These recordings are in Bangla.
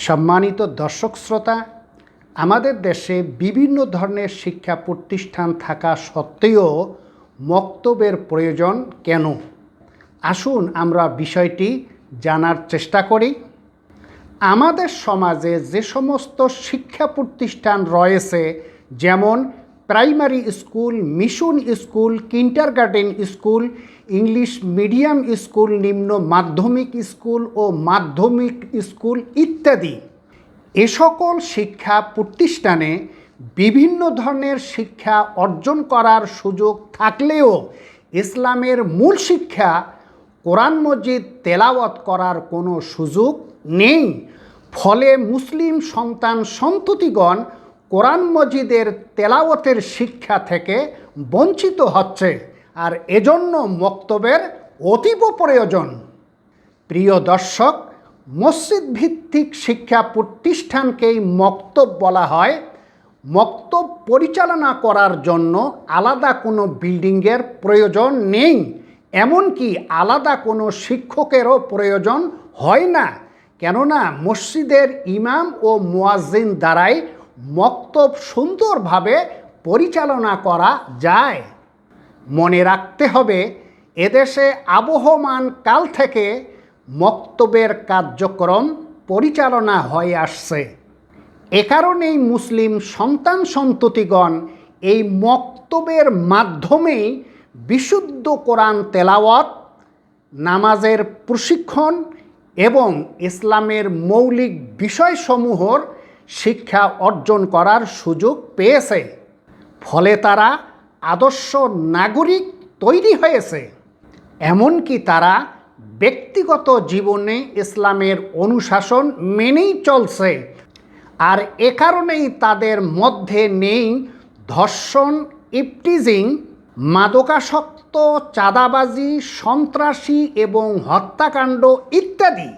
সম্মানিত দর্শক শ্রোতা, আমাদের দেশে বিভিন্ন ধরনের শিক্ষা প্রতিষ্ঠান থাকা সত্ত্বেও মক্তবের প্রয়োজন কেন? আসুন আমরা বিষয়টি জানার চেষ্টা করি। আমাদের সমাজে যে সমস্ত শিক্ষা প্রতিষ্ঠান রয়েছে, যেমন primary school, mission school, kindergarten school, English medium school, নিম্ন মাধ্যমিক স্কুল ও মাধ্যমিক স্কুল ইত্যাদি, এ সকল শিক্ষা প্রতিষ্ঠানে বিভিন্ন ধরনের শিক্ষা অর্জন করার সুযোগ থাকলেও ইসলামের মূল শিক্ষা কোরআন মজিদ তেলাওয়াত করার কোনো সুযোগ নেই। ফলে মুসলিম সন্তান সন্ততিগণ কোরআন মজিদের তেলাওয়াতের শিক্ষা থেকে বঞ্চিত হচ্ছে, আর এজন্য মক্তবের অতীব প্রয়োজন। প্রিয় দর্শক, মসজিদ ভিত্তিক শিক্ষা প্রতিষ্ঠানকেই মক্তব বলা হয়। মক্তব পরিচালনা করার জন্য আলাদা কোনো বিল্ডিংয়ের প্রয়োজন নেই, এমনকি আলাদা কোনো শিক্ষকেরও প্রয়োজন হয় না, কেননা মসজিদের ইমাম ও মুয়াজ্জিন দ্বারাই মক্তব সুন্দরভাবে পরিচালনা করা যায়। মনে রাখতে হবে, এদেশে আবহমান কাল থেকে মক্তবের কার্যক্রম পরিচালনা হয়ে আসছে। এ কারণেই মুসলিম সন্তান সন্ততিগণ এই মক্তবের মাধ্যমেই বিশুদ্ধ কোরআন তেলাওয়াত, নামাজের প্রশিক্ষণ এবং ইসলামের মৌলিক বিষয়সমূহর শিক্ষা অর্জন করার সুযোগ পেয়েছে। ফলে তারা আদর্শ নাগরিক তৈরি হয়েছে, এমনকি তারা ব্যক্তিগত জীবনে ইসলামের অনুশাসন মেনেই চলছে। আর এ কারণেই তাদের মধ্যে নেই ধর্ষণ, ইফটিজিং, মাদকাসক্ত, চাঁদাবাজি, সন্ত্রাসী এবং হত্যাকাণ্ড ইত্যাদি।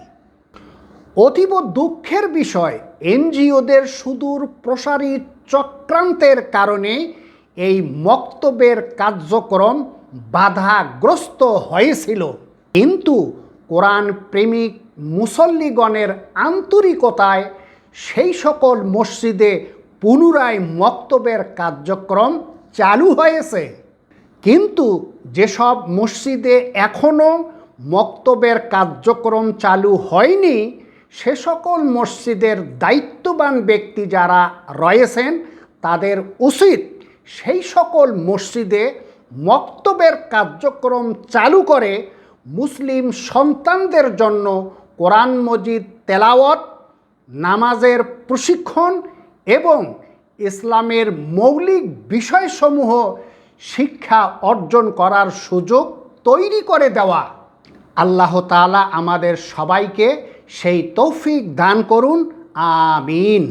অতীব দুঃখের বিষয়, এনজিওদের সুদূর প্রসারী চক্রান্তের কারণে এই মক্তবের কার্যক্রম বাধাগ্রস্ত হয়েছিল। কিন্তু কোরআন প্রেমিক মুসল্লিগণের আন্তরিকতায় সেই সকল মসজিদে পুনরায় মক্তবের কার্যক্রম চালু হয়েছে। কিন্তু যেসব মসজিদে এখনও মক্তবের কার্যক্রম চালু হয়নি, সে সকল মসজিদের দায়িত্ববান ব্যক্তি যারা রয়েছেন, তাদের উচিত সেই সকল মসজিদে মক্তবের কার্যক্রম চালু করে মুসলিম সন্তানদের জন্য কোরআন মজিদ তেলাওয়াত, নামাজের প্রশিক্ষণ এবং ইসলামের মৌলিক বিষয়সমূহ শিক্ষা অর্জন করার সুযোগ তৈরি করে দেওয়া। আল্লাহ তাআলা আমাদের সবাইকে সেই তৌফিক দান করুন। আমিন।